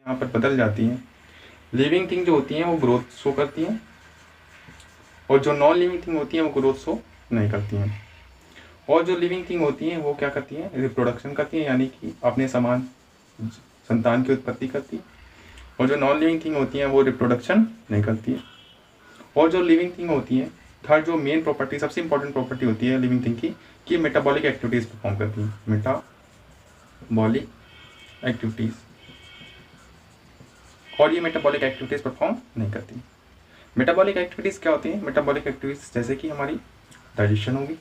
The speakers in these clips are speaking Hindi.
यहाँ पर बदल जाती हैं। लिविंग थिंग जो होती हैं वो ग्रोथ शो करती हैं, और जो नॉन लिविंग थिंग होती हैं वो ग्रोथ शो नहीं करती हैं। और जो लिविंग थिंग होती हैं वो क्या करती हैं, रिप्रोडक्शन करती हैं, यानी कि अपने समान संतान की उत्पत्ति करती है। और जो नॉन लिविंग थिंग होती हैं वो रिप्रोडक्शन नहीं करती है। और जो लिविंग थिंग होती है, थर्ड जो मेन प्रॉपर्टी, सबसे इंपॉर्टेंट प्रॉपर्टी होती है लिविंग थिंग की, कि मेटाबॉलिक एक्टिविटीज़ परफॉर्म करती हैं। मेटाबॉलिक एक्टिविटीज़, और ये मेटाबॉलिक एक्टिविटीज़ परफॉर्म नहीं करती। मेटाबॉलिक एक्टिविटीज़ क्या होती हैं? मेटाबॉलिक एक्टिविटीज़ जैसे कि हमारी डाइजेशन होगी,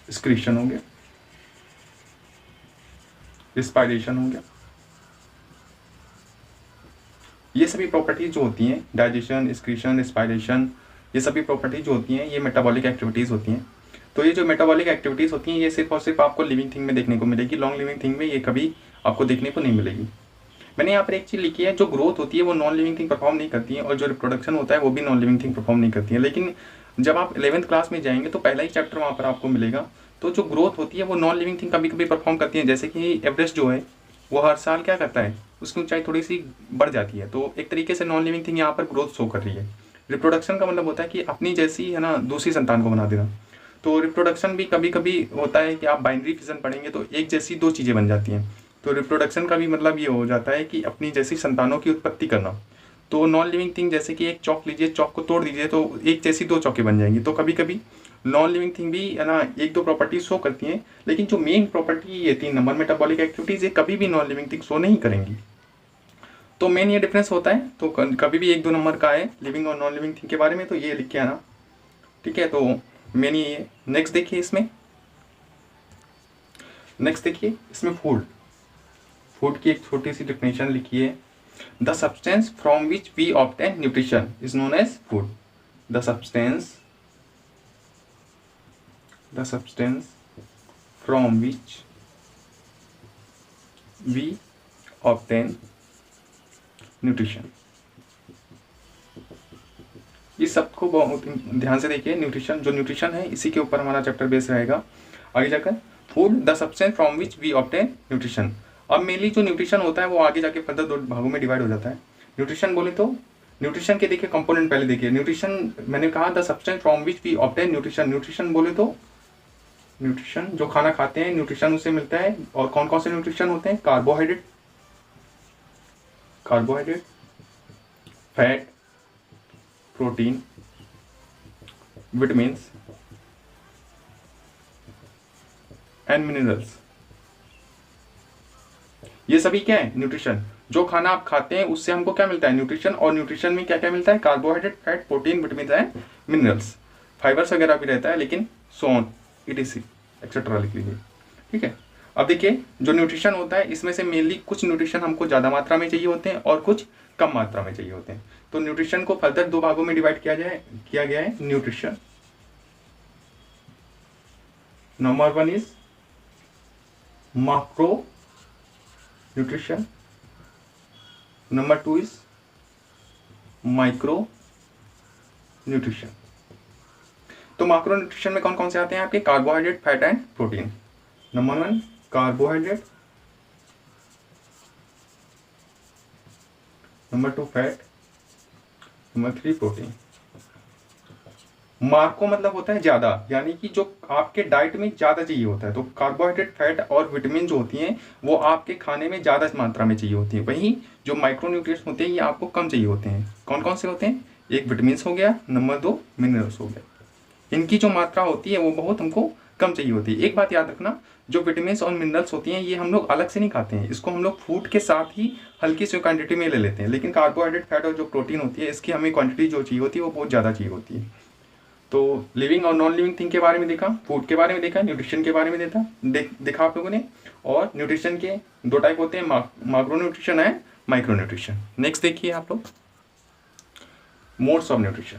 एक्सक्रीशन हो गया, रिस्पायरेशन हो गया। ये सभी प्रॉपर्टीज जो होती हैं, डाइजेशन, एक्सक्रीशन, रिस्पायरेशन, ये सभी प्रॉपर्टीज जो होती हैं ये मेटाबॉलिक एक्टिविटीज़ होती हैं। तो ये जो मेटाबॉलिक एक्टिविटीज़ होती हैं ये सिर्फ और सिर्फ आपको लिविंग थिंग में देखने को मिलेगी, लॉन्ग लिविंग थिंग में ये कभी आपको देखने को नहीं मिलेगी। मैंने यहाँ पर एक चीज़ लिखी है, जो ग्रोथ होती है वो नॉन लिविंग थिंग परफॉर्म नहीं करती है, और जो रिप्रोडक्शन होता है वो भी नॉन लिविंग थिंग परफॉर्म नहीं करती है। लेकिन जब आप 11th क्लास में जाएंगे तो पहला ही चैप्टर वहाँ पर आपको मिलेगा। तो जो ग्रोथ होती है वो नॉन लिविंग थिंग कभी कभी परफॉर्म करती है, जैसे कि एवरेस्ट जो है वो हर साल क्या करता है, उसकी ऊंचाई थोड़ी सी बढ़ जाती है। तो एक तरीके से नॉन लिविंग थिंग यहाँ पर ग्रोथ शो कर रही है। रिप्रोडक्शन का मतलब होता है कि अपनी जैसी है ना दूसरी संतान को बना देना। तो रिप्रोडक्शन भी कभी कभी होता है कि आप बाइनरी फिजन पढ़ेंगे तो एक जैसी दो चीज़ें बन जाती हैं। तो रिप्रोडक्शन का भी मतलब ये हो जाता है कि अपनी जैसी संतानों की उत्पत्ति करना। तो नॉन लिविंग थिंग जैसे कि एक चौक लीजिए, चौक को तोड़ दीजिए तो एक जैसी दो चौकें बन जाएंगी। तो कभी कभी नॉन लिविंग थिंग भी है ना एक दो प्रॉपर्टी शो करती हैं, लेकिन जो मेन प्रॉपर्टी ये 3 नंबर मेटाबॉलिक एक्टिविटीज ये कभी भी नॉन लिविंग थिंग शो नहीं करेंगी। तो मेन ये डिफरेंस होता है। तो कभी भी 1-2 नंबर का है लिविंग और नॉन लिविंग थिंग के बारे में तो ये लिख के आना, ठीक है। तो मेन ये नेक्स्ट देखिए, इसमें फूड की एक छोटी सी डिफिनेशन लिखी है। The substance from which we obtain nutrition is known as food. The substance from which we obtain nutrition। इस सबको बहुत ध्यान से देखिए। न्यूट्रिशन, जो न्यूट्रिशन है इसी के ऊपर हमारा चैप्टर बेस रहेगा आगे जाकर। Food the substance from which we obtain nutrition. अब मेनली जो न्यूट्रिशन होता है वो आगे जाके फर्दर 2 भागों में डिवाइड हो जाता है। न्यूट्रिशन बोले तो न्यूट्रिशन के देखिए कंपोनेंट पहले देखिए। न्यूट्रिशन मैंने कहा the substance from which we obtain nutrition. Nutrition बोले तो न्यूट्रिशन जो खाना खाते हैं न्यूट्रिशन उससे मिलता है। और कौन कौन से न्यूट्रिशन होते हैं? Carbohydrate, fat, protein, vitamins and minerals. ये सभी क्या है? न्यूट्रिशन। जो खाना आप खाते हैं उससे हमको क्या मिलता है? न्यूट्रिशन। और न्यूट्रिशन में क्या क्या मिलता है? Carbohydrate, fat, protein, vitamin and minerals. Fibres वगैरह भी रहता है, लेकिन सोन ETC एक्सेट्रा लिख लीजिए, ठीक है। अब देखिए जो न्यूट्रिशन होता है इसमें से मेनली कुछ न्यूट्रिशन हमको ज़्यादा मात्रा में चाहिए होते हैं और कुछ कम मात्रा में चाहिए होते हैं। तो न्यूट्रिशन को फर्दर 2 भागों में डिवाइड किया गया है। Nutrition number 1 is macro nutrition, number 2 is micro nutrition. तो मैक्रो न्यूट्रिशन में कौन कौन से आते हैं आपके? Carbohydrate, fat and protein. Number 1 carbohydrate, number 2 fat, number 3 protein. Marco मतलब होता है ज्यादा, यानी कि जो आपके डाइट में ज्यादा चाहिए होता है। तो कार्बोहाइड्रेट, फैट और विटामिन जो होती हैं वो आपके खाने में ज्यादा मात्रा में चाहिए होती है। वहीं जो माइक्रोन्यूट्रिएंट्स होते हैं ये आपको कम चाहिए होते हैं। कौन कौन से होते हैं? एक विटामिन हो गया, नंबर 2 मिनरल्स हो गया। इनकी जो मात्रा होती है वो बहुत हमको कम चाहिए होती है। एक बात याद रखना, जो विटामिन्स और मिनरल्स होती हैं ये हम लोग अलग से नहीं खाते हैं, इसको हम लोग फूड के साथ ही हल्की सी क्वांटिटी में ले लेते हैं। लेकिन कार्बोहाइड्रेट, फैट और जो प्रोटीन होती है इसकी हमें क्वांटिटी जो चाहिए होती है वो बहुत ज़्यादा चाहिए होती है। तो लिविंग और नॉन लिविंग थिंग के बारे में देखा, फूड के बारे में देखा, न्यूट्रिशन के बारे में देखा आप लोगों ने। और न्यूट्रिशन के 2 टाइप होते हैं, मैक्रो न्यूट्रिशन है, माइक्रो न्यूट्रिशन। नेक्स्ट देखिए आप लोग, modes of nutrition.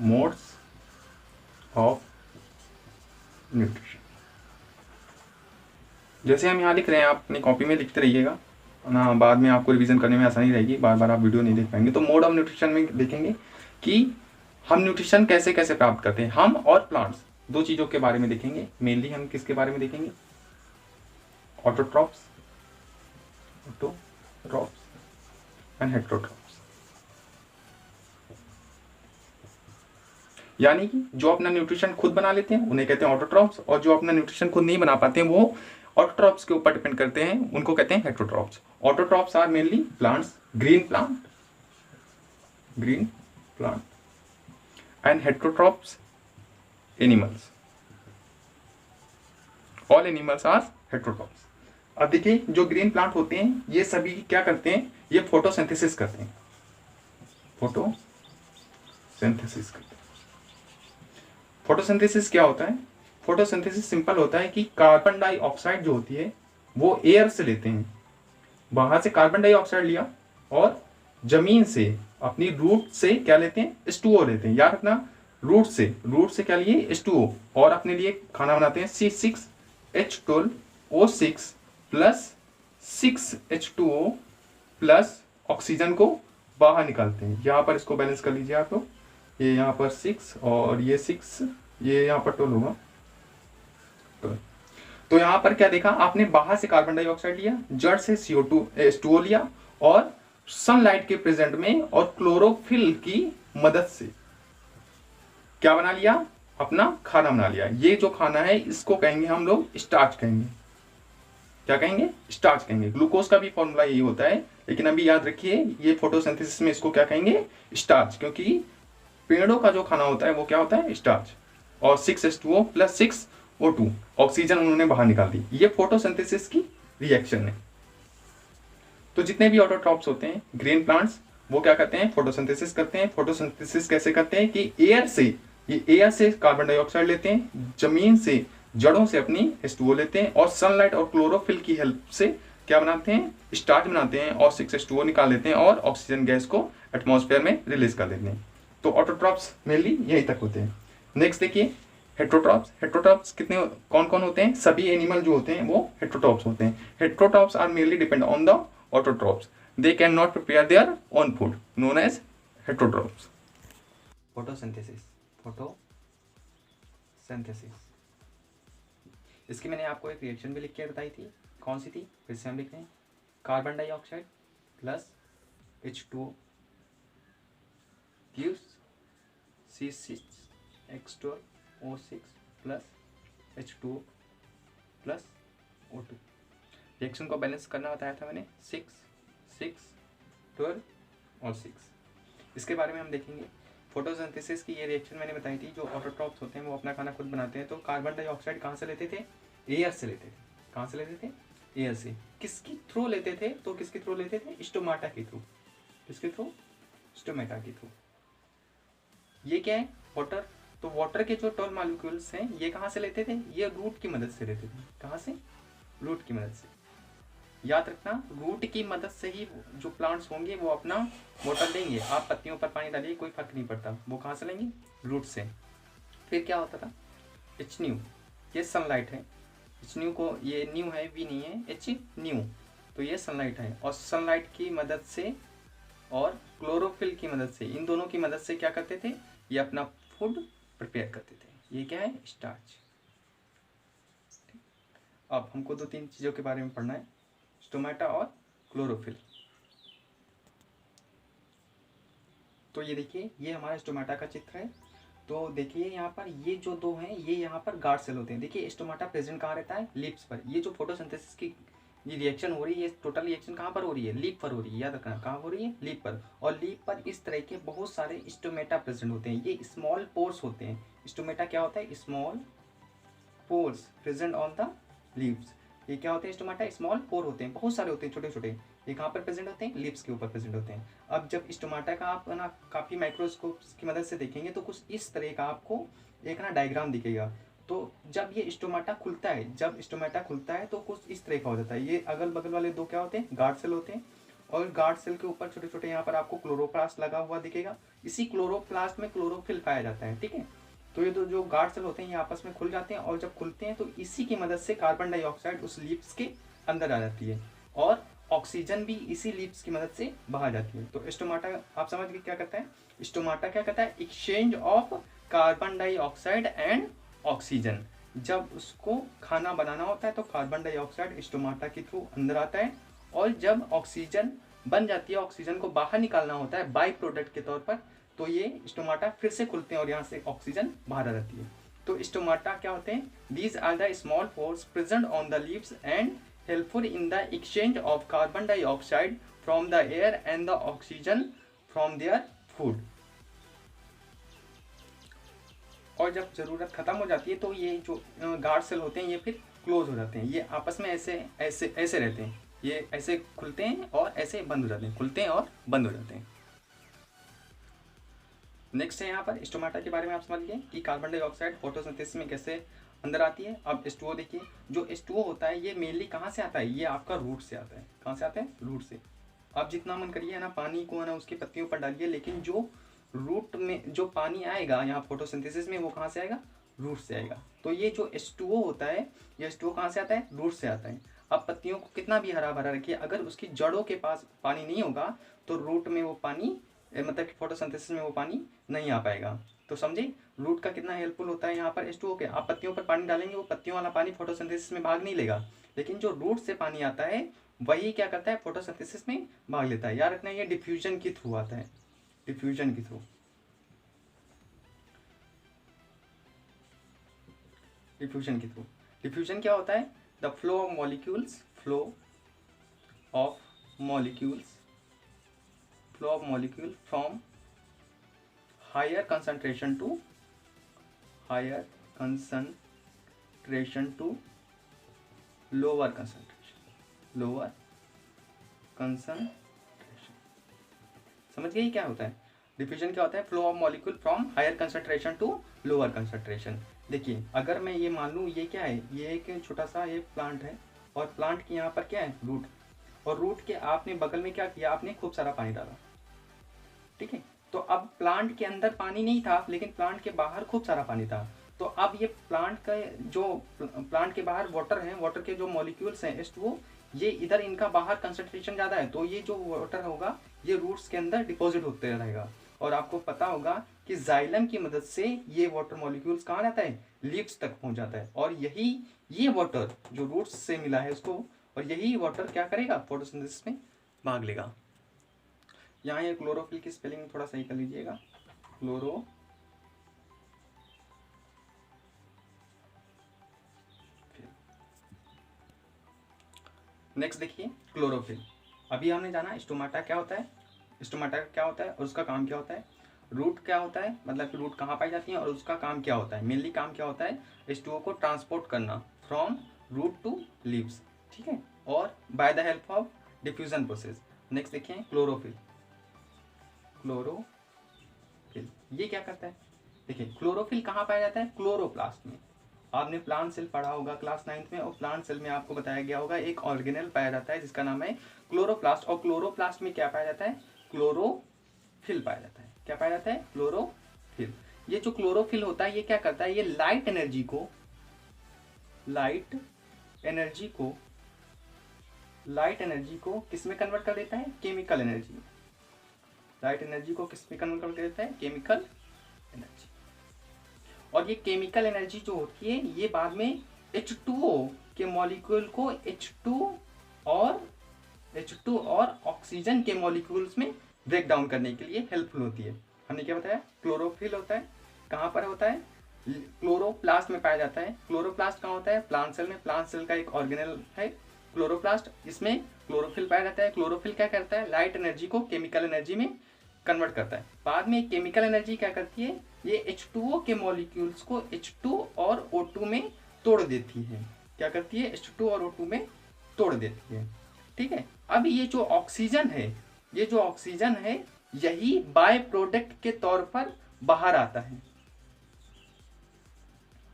Modes of nutrition जैसे हम यहाँ लिख रहे हैं आप अपनी कॉपी में लिखते रहिएगा ना, बाद में आपको रिवीजन करने में आसानी रहेगी, बार बार आप वीडियो नहीं देख पाएंगे। तो मोड ऑफ न्यूट्रिशन में देखेंगे कि हम न्यूट्रिशन कैसे कैसे प्राप्त करते हैं। हम और प्लांट्स 2 चीज़ों के बारे में देखेंगे। मेनली हम किसके बारे में देखेंगे? Autotrophs autotrophs and heterotrophs. यानी कि जो अपना न्यूट्रिशन खुद बना लेते हैं उन्हें कहते हैं ऑटोट्रॉप्स, और जो अपना न्यूट्रिशन खुद नहीं बना पाते हैं वो ऑटोट्रॉप्स के ऊपर डिपेंड करते हैं, उनको कहते हैं heterotrophs. Autotrophs are mainly plants, green plant and heterotrophs animals. All animals are heterotrophs. अब देखिए जो ग्रीन प्लांट होते हैं ये सभी क्या करते हैं, ये फोटोसिंथेसिस करते हैं, फोटोसिंथेसिस करते हैं। फोटोसिंथेसिस क्या होता है? फोटोसिंथेसिस सिंपल होता है कि कार्बन डाइऑक्साइड जो होती है वो एयर से लेते हैं, बाहर से कार्बन डाइऑक्साइड लिया और जमीन से अपनी रूट से क्या लेते हैं, H2O लेते हैं। याद रखना, रूट से क्या लिए, H2O, और अपने लिए खाना बनाते हैं C6H12O6 plus 6H2O plus oxygen को बाहर निकालते हैं। यहाँ पर इसको बैलेंस कर लीजिए आप लोग, ये यहाँ पर 6 और ये 6, ये यहाँ पर 12 होगा। तो यहाँ पर क्या देखा आपने, बाहर से कार्बन डाइऑक्साइड लिया, जड़ से H2O लिया, और सनलाइट के प्रेजेंट में और क्लोरोफिल की मदद से क्या बना लिया, अपना खाना बना लिया। ये जो खाना है इसको कहेंगे हम लोग स्टार्च कहेंगे। क्या कहेंगे, स्टार्च कहेंगे। ग्लूकोज का भी फॉर्मूला यही होता है, लेकिन अभी याद रखिए ये फोटोसिंथेसिस में इसको क्या कहेंगे, स्टार्च, क्योंकि पेड़ों का जो खाना होता है वो क्या होता है, स्टार्च। और 6H2O प्लस 6O2 ऑक्सीजन उन्होंने बाहर निकाल दी। ये फोटोसिंथेसिस की रिएक्शन है। तो जितने भी ऑटोट्रॉप्स होते हैं ग्रीन प्लांट्स, वो क्या करते हैं, फोटोसिंथेसिस करते हैं। फोटोसिंथेसिस कैसे करते हैं कि एयर से कार्बन डाइऑक्साइड लेते हैं, जमीन से जड़ों से अपनी H2O लेते हैं, और सनलाइट और क्लोरोफिल की हेल्प से क्या बनाते हैं, स्टार्च बनाते हैं, और 6H2O निकाल लेते हैं और ऑक्सीजन गैस को एटमॉस्फेयर में रिलीज कर देते हैं। तो ऑटोट्रॉप्स मेनली यहीं तक होते हैं। नेक्स्ट देखिए हेटेरोट्रॉप्स कितने, कौन कौन होते हैं, सभी एनिमल जो होते हैं वो हेटेरोट्रॉप्स होते हैं। Heterotrophs are mainly depend on the autotrophs, they can not prepare their own food, known as heterotrophs. Photosynthesis, इसकी मैंने आपको एक रिएक्शन भी लिख के बताई थी, कौन सी थी, फिर से हम लिख रहे हैं, carbon dioxide plus H2O gives C6H12O6 plus H2O plus O2। Reaction को बैलेंस करना बताया था मैंने, 6, 12 और 6। इसके बारे में हम देखेंगे। फोटोसिंथेसिस की ये रिएक्शन मैंने बताई थी, जो ऑटोट्रॉप्स होते हैं वो अपना खाना खुद बनाते हैं। तो कार्बन डाइऑक्साइड कहाँ से लेते थे, एयर से लेते थे। कहाँ से लेते थे, एयर से। किसकी थ्रू लेते थे, तो किसके थ्रू लेते थे, स्टोमाटा के थ्रू। किसके थ्रू, स्टोमाटा के थ्रू। ये क्या है, वाटर। तो वाटर के जो 12 मॉलिक्यूल्स हैं ये कहाँ से लेते थे, ये रूट की मदद से लेते थे। कहाँ से, रूट की मदद से। याद रखना, रूट की मदद से ही जो प्लांट्स होंगे वो अपना वाटर लेंगे। आप पत्तियों पर पानी डालिए कोई फर्क नहीं पड़ता, वो कहाँ से लेंगे, रूट से। फिर क्या होता था, एच न्यू, ये सनलाइट है। एच न्यू को, ये न्यू है, वी नहीं है, एच न्यू, तो ये सनलाइट है। और सनलाइट की मदद से और क्लोरोफिल की मदद से, इन दोनों की मदद से क्या करते थे, ये अपना फूड प्रिपेयर करते थे। ये क्या है, स्टार्च। अब हमको 2-3 चीज़ों के बारे में पढ़ना है, स्टोमाटा और क्लोरोफिल। तो ये देखिए, ये हमारा स्टोमाटा का चित्र है। तो देखिए यहाँ पर ये जो दो हैं, ये यहाँ पर गार्ड सेल होते हैं। देखिए स्टोमाटा प्रेजेंट कहाँ रहता है, लीव्स पर। ये जो फोटोसिंथेसिस की ये रिएक्शन हो रही है, ये टोटल रिएक्शन कहाँ पर हो रही है, लीफ पर हो रही है। याद रखना, कहाँ हो रही है, लीफ पर। और लीफ पर इस तरह के बहुत सारे स्टोमेटा प्रेजेंट होते हैं। ये स्मॉल पोर्स होते हैं। स्टोमेटा क्या होता है, small pores present on the leaves. ये क्या होते हैं, स्टोमेटा स्मॉल पोर होते हैं, बहुत सारे होते हैं छोटे छोटे। ये कहाँ पर प्रेजेंट होते हैं, लीव्स के ऊपर प्रेजेंट होते हैं। अब जब स्टोमेटा का आप ना काफ़ी माइक्रोस्कोप की मदद से देखेंगे तो कुछ इस तरह का आपको एक ना डायग्राम दिखेगा। तो जब ये स्टोमेटा खुलता है, जब स्टोमेटा खुलता है तो कुछ इस तरह का हो जाता है। ये अगल बगल वाले दो क्या होते हैं, गार्ड सेल होते हैं। और गार्ड सेल के ऊपर छोटे छोटे यहाँ पर आपको क्लोरोप्लास्ट लगा हुआ दिखेगा। इसी क्लोरोप्लास्ट में क्लोरोफिल पाया जाता है, ठीक है। तो ये तो जो गार्ड सेल होते हैं ये आपस में खुल जाते हैं, और जब खुलते हैं तो इसी की मदद से कार्बन डाइऑक्साइड उस लीव्स के अंदर आ जाती है, और ऑक्सीजन भी इसी लीव्स की मदद से बाहर जाती है। तो स्टोमाटा आप समझ गए क्या करता है, स्टोमाटा क्या करता है, exchange of carbon dioxide and oxygen. जब उसको खाना बनाना होता है तो कार्बन डाइऑक्साइड स्टोमाटा के थ्रू अंदर आता है, और जब ऑक्सीजन बन जाती है, ऑक्सीजन को बाहर निकालना होता है बाई प्रोडक्ट के तौर पर, तो ये स्टोमाटा फिर से खुलते हैं और यहाँ से ऑक्सीजन बाहर आ जाती है। तो स्टोमाटा क्या होते हैं? These are the small pores present on the leaves and helpful in the exchange of carbon dioxide from the air and the oxygen from their food. और जब ज़रूरत ख़त्म हो जाती है तो ये जो गार्ड सेल होते हैं ये फिर क्लोज हो जाते हैं, ये आपस में ऐसे ऐसे ऐसे रहते हैं, ये ऐसे खुलते हैं और ऐसे बंद हो जाते हैं, खुलते हैं और बंद हो जाते हैं। नेक्स्ट है यहाँ पर स्टोमाटा के बारे में आप समझ लिए कि कार्बन डाइऑक्साइड फोटोसिंथेसिस में कैसे अंदर आती है। अब H2O देखिए, जो H2O होता है ये मेनली कहाँ से आता है? ये आपका रूट से आता है। कहाँ से आता है? रूट से। आप जितना मन करिए ना पानी को है ना उसकी पत्तियों पर डालिए, लेकिन जो रूट में जो पानी आएगा यहाँ फोटोसिंथेसिस में वो कहाँ से आएगा? रूट से आएगा। तो ये जो H2O होता है, ये H2O कहाँ से आता है? रूट से आता है। अब पत्तियों को कितना भी हरा भरा रखिए, अगर उसकी जड़ों के पास पानी नहीं होगा तो रूट में वो पानी मतलब कि फोटोसिंथेसिस में वो पानी नहीं आ पाएगा। तो समझे रूट का कितना हेल्पफुल होता है यहाँ पर H2O के। आप पत्तियों पर पानी डालेंगे, वो पत्तियों वाला पानी फोटोसिंथेसिस में भाग नहीं लेगा, लेकिन जो रूट से पानी आता है वही क्या करता है? फोटोसिंथेसिस में भाग लेता है। याद रखना ये डिफ्यूजन के थ्रू आता है, डिफ्यूजन के थ्रू। डिफ्यूजन के थ्रू, डिफ्यूजन क्या होता है? The flow of molecules, flow of molecules, flow of molecule from higher concentration to higher concentration to lower concentration, lower concentration. समझ गए क्या होता है? डिफ्यूजन क्या होता है? Flow of molecule from higher concentration to lower concentration. देखिए अगर मैं ये मान लूँ ये क्या है? ये एक छोटा सा ये प्लांट है और प्लांट के यहाँ पर क्या है? रूट। और रूट के आपने बगल में क्या किया? आपने खूब सारा पानी डाला, ठीक है। तो अब प्लांट के अंदर पानी नहीं था, लेकिन प्लांट के बाहर खूब सारा पानी था। तो अब ये प्लांट का जो प्लांट के बाहर वाटर है, वाटर के जो मॉलिक्यूल्स हैं H2O, ये इधर इनका बाहर कंसंट्रेशन ज़्यादा है, तो ये जो वाटर होगा ये रूट्स के अंदर डिपॉजिट होते रहेगा। और आपको पता होगा कि जाइलम की मदद से ये वाटर मॉलिक्यूल्स कहाँ जाता है? लीव्स तक पहुँच जाता है। और यही ये वाटर जो रूट्स से मिला है उसको, और यही वाटर क्या करेगा? फोटोसिंथेसिस में भाग लेगा। यहाँ ये क्लोरोफिल की स्पेलिंग थोड़ा सही कर लीजिएगा, क्लोरोफिल। नेक्स्ट देखिए क्लोरोफिल। अभी हमने जाना स्टोमाटा क्या होता है, स्टोमाटा क्या होता है और उसका काम क्या होता है। रूट क्या होता है, मतलब कि रूट कहाँ पाई जाती है और उसका काम क्या होता है। मेनली काम क्या होता है? H2O को ट्रांसपोर्ट करना फ्रॉम रूट टू लीव्स, ठीक है, और by the help of diffusion process. Next देखिए क्लोरोफिल। क्लोरोफिल ये क्या करता है? देखिए क्लोरोफिल कहाँ पाया जाता है? क्लोरोप्लास्ट में। आपने प्लांट सेल पढ़ा होगा क्लास 9th में, और प्लांट सेल में आपको बताया गया होगा एक ऑर्गेनेल पाया जाता है जिसका नाम है क्लोरोप्लास्ट। और क्लोरोप्लास्ट में क्या पाया जाता है? क्लोरोफिल पाया जाता है। क्या पाया जाता है? क्लोरोफिल। ये जो क्लोरोफिल होता है ये क्या करता है? ये लाइट एनर्जी को किस में कन्वर्ट कर देता है? Chemical energy. लाइट एनर्जी को किस में कन्वर्ट कर देता है? Chemical energy. और ये केमिकल एनर्जी जो होती है ये बाद में H2O के मॉलिक्यूल को H2 और ऑक्सीजन के मॉलिक्यूल्स में ब्रेक डाउन करने के लिए हेल्पफुल होती है। हमने क्या बताया? क्लोरोफिल होता है। कहाँ पर होता है? क्लोरोप्लास्ट में पाया जाता है। क्लोरोप्लास्ट कहाँ होता है? प्लांट सेल में। प्लांट सेल का एक ऑर्गेनेल है क्लोरोप्लास्ट, इसमें क्लोरोफिल पाया जाता है। क्लोरोफिल क्या करता है? लाइट एनर्जी को केमिकल एनर्जी में कन्वर्ट करता है। बाद में केमिकल एनर्जी क्या करती है? ये H2O के मॉलिक्यूल्स को H2 और O2 में तोड़ देती है। क्या करती है? H2 और O2 में तोड़ देती है, ठीक है। अब ये जो ऑक्सीजन है यही बाय प्रोडक्ट के तौर पर बाहर आता है।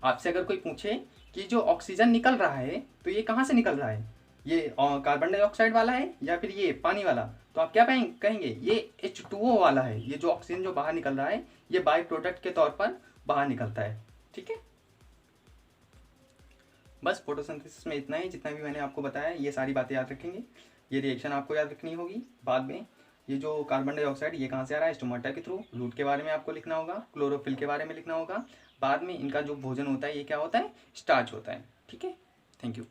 आपसे अगर कोई पूछे कि जो ऑक्सीजन निकल रहा है तो ये कहाँ से निकल रहा है? ये कार्बन डाइऑक्साइड वाला है या फिर ये पानी वाला? तो आप क्या कहेंगे? ये H2O वाला है। ये जो ऑक्सीजन जो बाहर निकल रहा है ये बाय प्रोडक्ट के तौर पर बाहर निकलता है, ठीक है। बस फोटोसिंथेसिस में इतना ही, जितना भी मैंने आपको बताया ये सारी बातें याद रखेंगे। ये रिएक्शन आपको याद रखनी होगी। बाद में ये जो कार्बन डाइऑक्साइड ये कहाँ से आ रहा है? स्टोमाटा के थ्रू। रूट के बारे में आपको लिखना होगा, क्लोरोफिल के बारे में लिखना होगा। बाद में इनका जो भोजन होता है ये क्या होता है? स्टार्च होता है, ठीक है। Thank you.